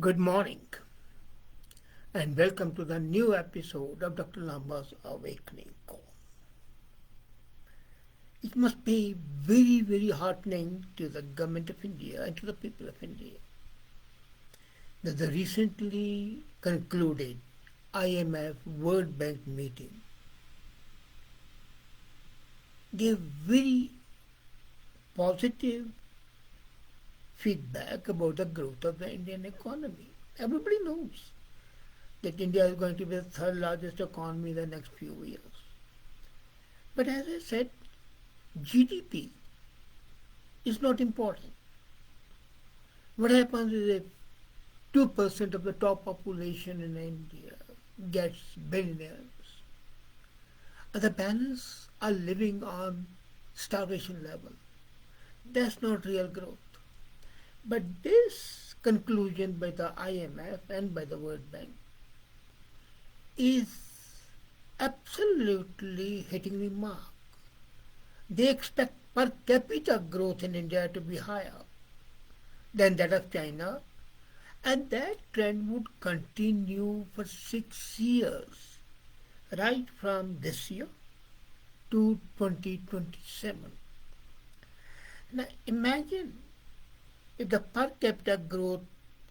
Good morning and welcome to the new episode of Dr. Lamba's Awakening Call. It must be very heartening to the government of India and to the people of India that the recently concluded IMF World Bank meeting gave very positive feedback about the growth of the Indian economy. Everybody knows that India is going to be the third largest economy in the next few years. But as I said, GDP is not important. What happens is if 2% of the top population in India gets billionaires, the balance are living on starvation level. That's not real growth. But this conclusion by the IMF and by the World Bank is absolutely hitting the mark. They expect per capita growth in India to be higher than that of China, and that trend would continue for 6 years, right from this year to 2027. Now imagine if the per capita growth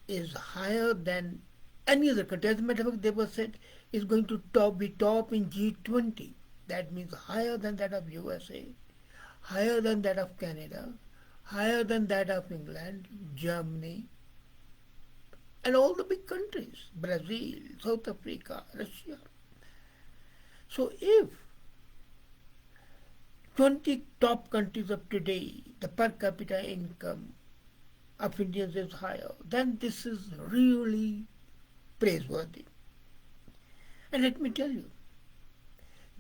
is higher than any other country. As a matter of fact, they were said is going to be top in G-20. That means higher than that of USA, higher than that of Canada, higher than that of England, Germany, and all the big countries, Brazil, South Africa, Russia. So if 20 top countries of today, the per capita income of Indians is higher, then this is really praiseworthy. And let me tell you,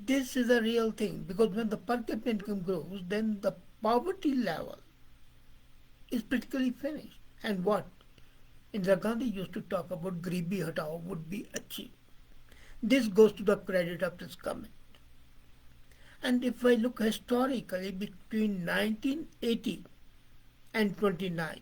this is a real thing because when the per capita income grows, then the poverty level is practically finished. And what Indira Gandhi used to talk about, Garibi Hatao, would be achieved. This goes to the credit of this government. And if I look historically between 1980 and 29,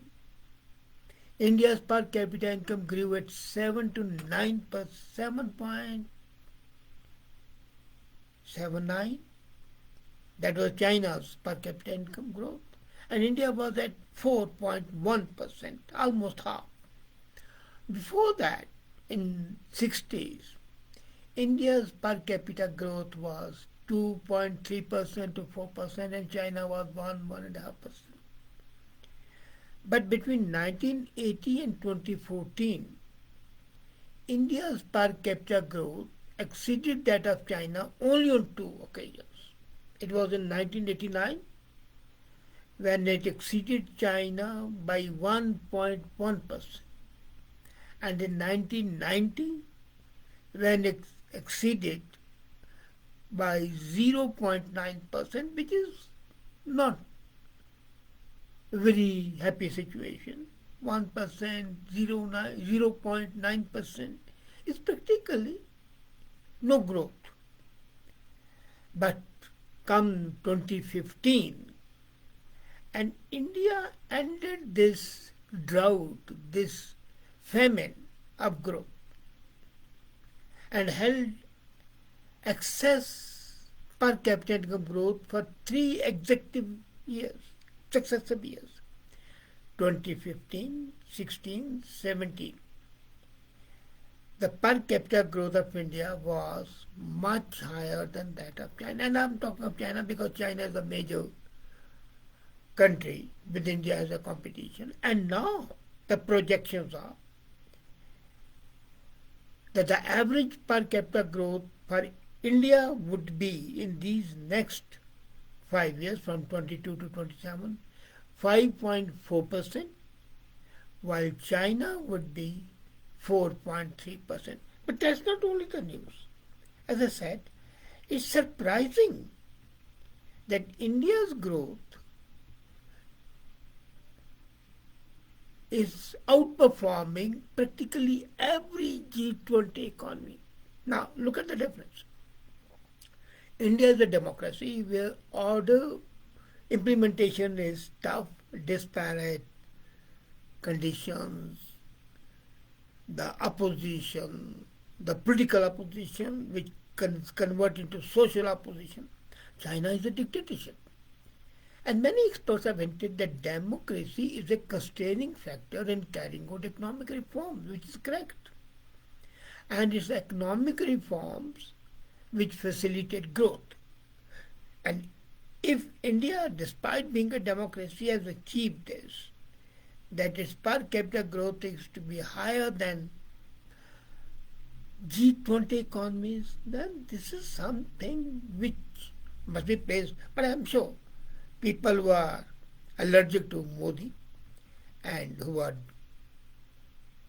India's per capita income grew at 7 to 9 per 7.79. That was China's per capita income growth. And India was at 4.1%, almost half. Before that, in 60s, India's per capita growth was 2.3% to 4% and China was 1.5%. But between 1980 and 2014, India's per capita growth exceeded that of China only on two occasions. It was in 1989 when it exceeded China by 1.1%, and in 1990 when it exceeded by 0.9%, which is not a very happy situation. 1%, 0.9% is practically no growth. But come 2015, and India ended this drought, this famine of growth, and held excess per capita income growth for 3 successive years, 2015, 16, 17. The per capita growth of India was much higher than that of China. And I'm talking of China because China is a major country with India as a competition. And now the projections are that the average per capita growth for India would be in these next 5 years from 22 to 27, 5.4%, while China would be 4.3%. But that's not only the news. As I said, it's surprising that India's growth is outperforming practically every G20 economy. Now, look at the difference. India is a democracy where order implementation is tough, disparate conditions, the opposition, the political opposition, which convert into social opposition. China is a dictatorship. And many experts have hinted that democracy is a constraining factor in carrying out economic reforms, which is correct. And it's economic reforms which facilitate growth. And if India, despite being a democracy, has achieved this, that its per capita growth is to be higher than G-20 economies, then this is something which must be praised. But I'm sure people who are allergic to Modi and who are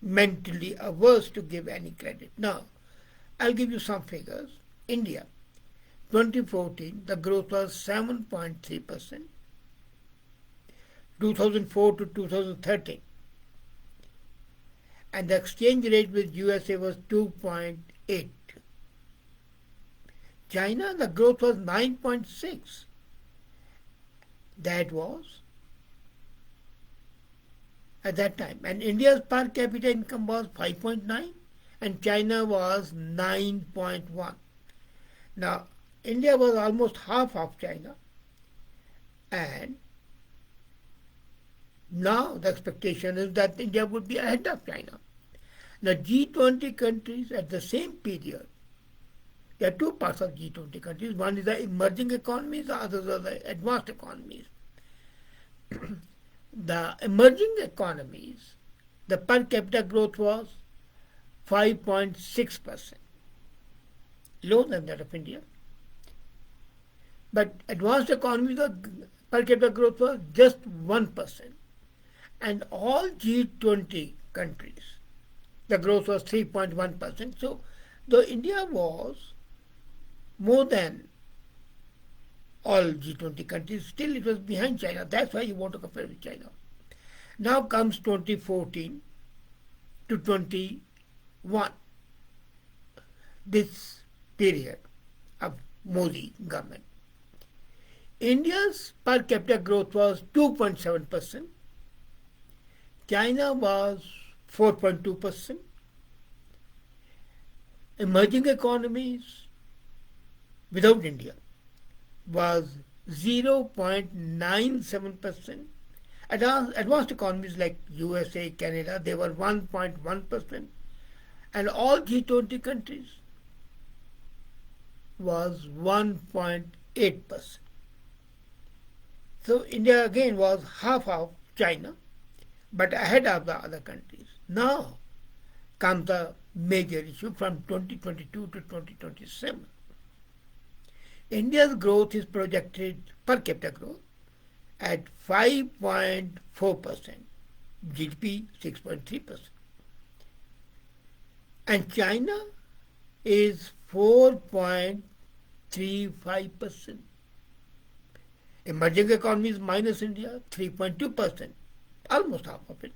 mentally averse to give any credit. Now, I'll give you some figures. India, 2014, the growth was 7.3%. 2004 to 2013. And the exchange rate with USA was 2.8. China, the growth was 9.6. That was at that time. And India's per capita income was 5.9 and China was 9.1. Now, India was almost half of China, and now the expectation is that India would be ahead of China. Now, G-20 countries at the same period, there are two parts of G-20 countries. One is the emerging economies, the others are the advanced economies. The emerging economies, the per capita growth was 5.6%, lower than that of India. But advanced economies, the per capita growth was just 1%. And all G-20 countries, the growth was 3.1%. So, though India was more than all G-20 countries, still it was behind China. That's why you want to compare with China. Now comes 2014 to 21, this period of Modi government. India's per capita growth was 2.7%. China was 4.2%. Emerging economies without India was 0.97%. Advanced economies like USA, Canada, they were 1.1%. And all G20 countries was 1.8%. So India again was half of China, but ahead of the other countries. Now comes the major issue from 2022 to 2027. India's growth is projected, per capita growth, at 5.4%, GDP 6.3%. And China is 4.35%. Emerging economies minus India, 3.2%, almost half of it.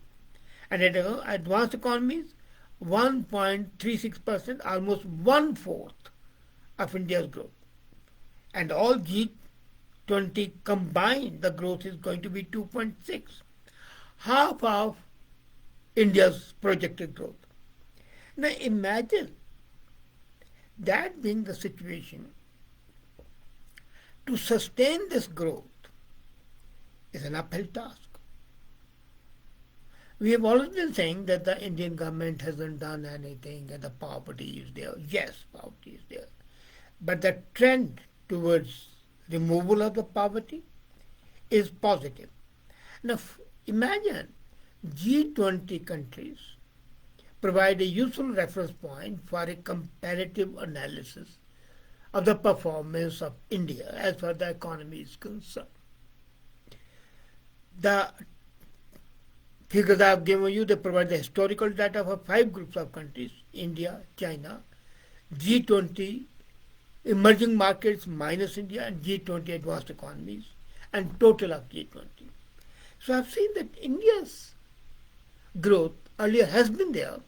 And advanced economies, 1.36%, almost one-fourth of India's growth. And all G20 combined, the growth is going to be 2.6, half of India's projected growth. Now imagine that being the situation. To sustain this growth is an uphill task. We have always been saying that the Indian government hasn't done anything and the poverty is there. Yes, poverty is there. But the trend towards removal of the poverty is positive. Now imagine G20 countries provide a useful reference point for a comparative analysis of the performance of India as far as the economy is concerned. The figures I have given you, they provide the historical data for 5 groups of countries: India, China, G20, emerging markets minus India, and G20 advanced economies, and total of G20. So I've seen that India's growth earlier has been there,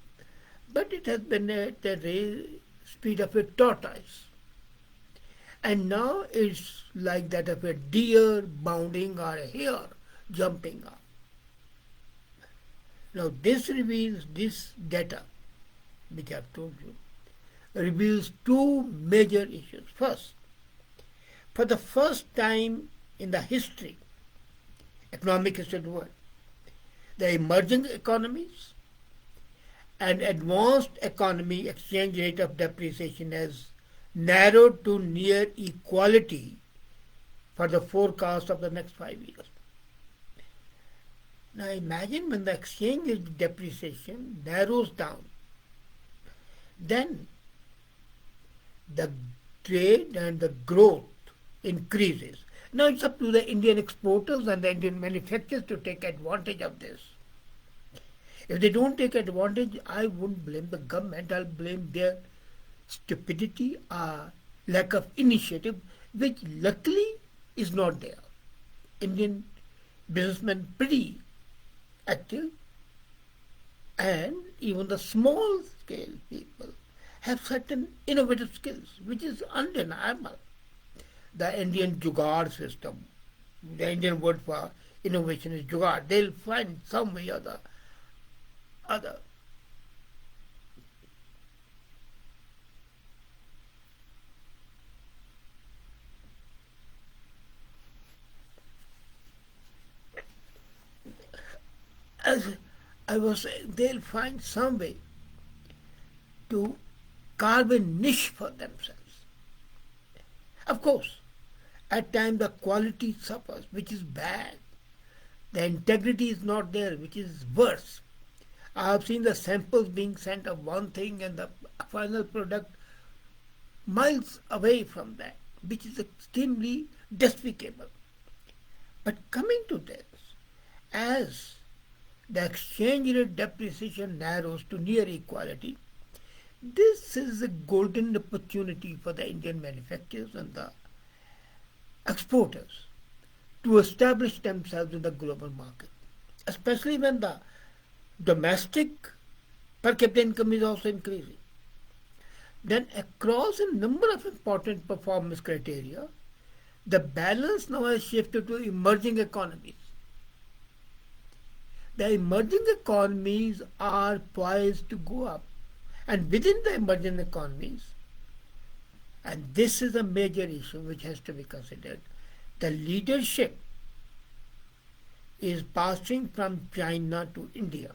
but it has been at the speed of a tortoise. And now it's like that of a deer bounding or a hare jumping up. Now this reveals, this data which I've told you, reveals two major issues. First, for the first time in the history, economic history of the world, the emerging economies and advanced economy exchange rate of depreciation has narrowed to near equality for the forecast of the next 5 years. Now imagine when the exchange rate depreciation narrows down, then the trade and the growth increases. Now it's up to the Indian exporters and the Indian manufacturers to take advantage of this. If they don't take advantage, I wouldn't blame the government. I'll blame their stupidity or lack of initiative, which luckily is not there. Indian businessmen pretty active, and even the small scale people have certain innovative skills, which is undeniable. The Indian jugaad system, the Indian word for innovation is jugaad. They'll find some way or the other. As I was saying, they'll find some way to carve a niche for themselves. Of course, at times the quality suffers, which is bad. The integrity is not there, which is worse. I have seen the samples being sent of one thing and the final product miles away from that, which is extremely despicable. But coming to this, as the exchange rate depreciation narrows to near equality, this is a golden opportunity for the Indian manufacturers and the exporters to establish themselves in the global market, especially when the domestic per capita income is also increasing. Then across a number of important performance criteria, the balance now has shifted to emerging economies. The emerging economies are poised to go up. And within the emerging economies, and this is a major issue which has to be considered, the leadership is passing from China to India.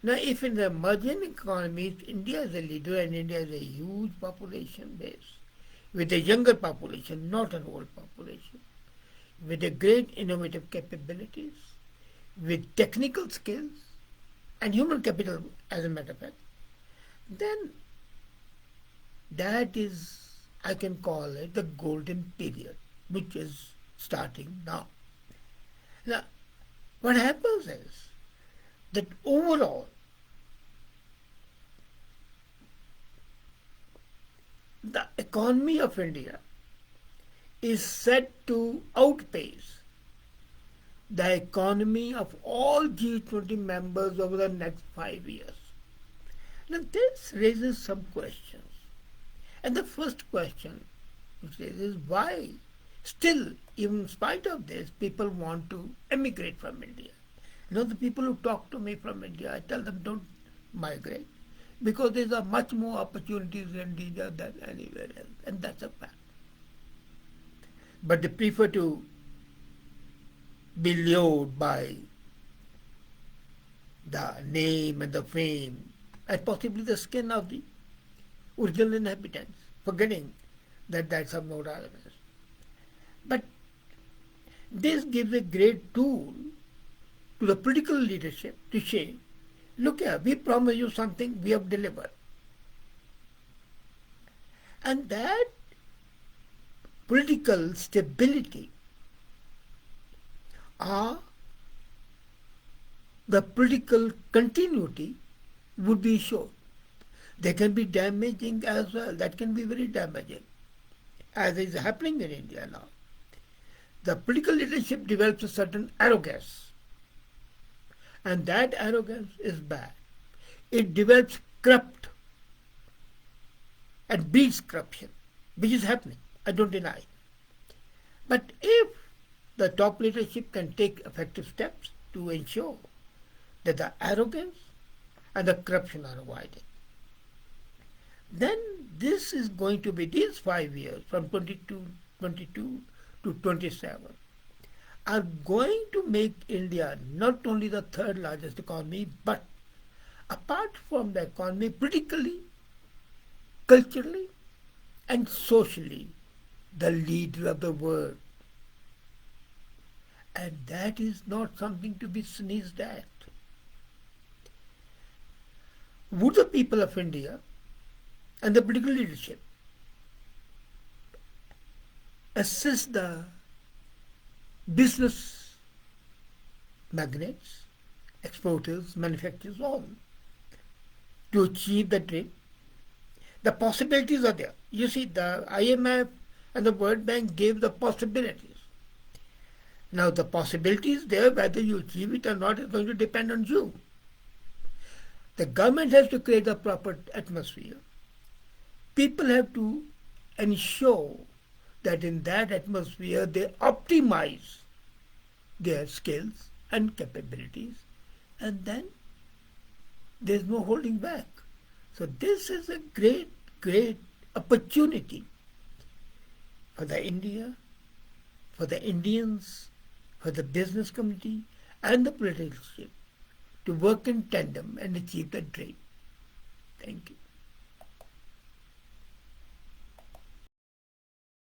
Now, if in the emerging economies, India is a leader and India is a huge population base, with a younger population, not an old population, with a great innovative capabilities, with technical skills and human capital, as a matter of fact, then that is, I can call it the golden period, which is starting now. Now, what happens is that overall, the economy of India is set to outpace the economy of all G-20 members over the next 5 years. Now this raises some questions. And the first question is why still, even in spite of this, people want to emigrate from India. The people who talk to me from India, I tell them don't migrate because there are much more opportunities in India than anywhere else, and that's a fact. But they prefer to be lured by the name and the fame and possibly the skin of the original inhabitants, forgetting that that's of no relevance. But this gives a great tool to the political leadership to say, look here, we promise you something, we have delivered. And that political stability or the political continuity would be shown. They can be damaging as well. That can be very damaging, as is happening in India now. The political leadership develops a certain arrogance, and that arrogance is bad. It develops corrupt and breeds corruption, which is happening. I don't deny. But if the top leadership can take effective steps to ensure that the arrogance and the corruption are avoided, then this is going to be these 5 years from 22 to 27 are going to make India not only the third largest economy, but apart from the economy, politically, culturally, and socially, the leader of the world. And that is not something to be sneezed at. Would the people of India and the political leadership assist the business magnates, exporters, manufacturers, all to achieve the dream? The possibilities are there. You see, the IMF and the World Bank gave the possibilities. Now, the possibilities there, whether you achieve it or not, is going to depend on you. The government has to create a proper atmosphere. People have to ensure that in that atmosphere they optimize their skills and capabilities, and then there's no holding back. So this is a great, great opportunity for the India, for the Indians, for the business community and the political leadership to work in tandem and achieve the dream. Thank you.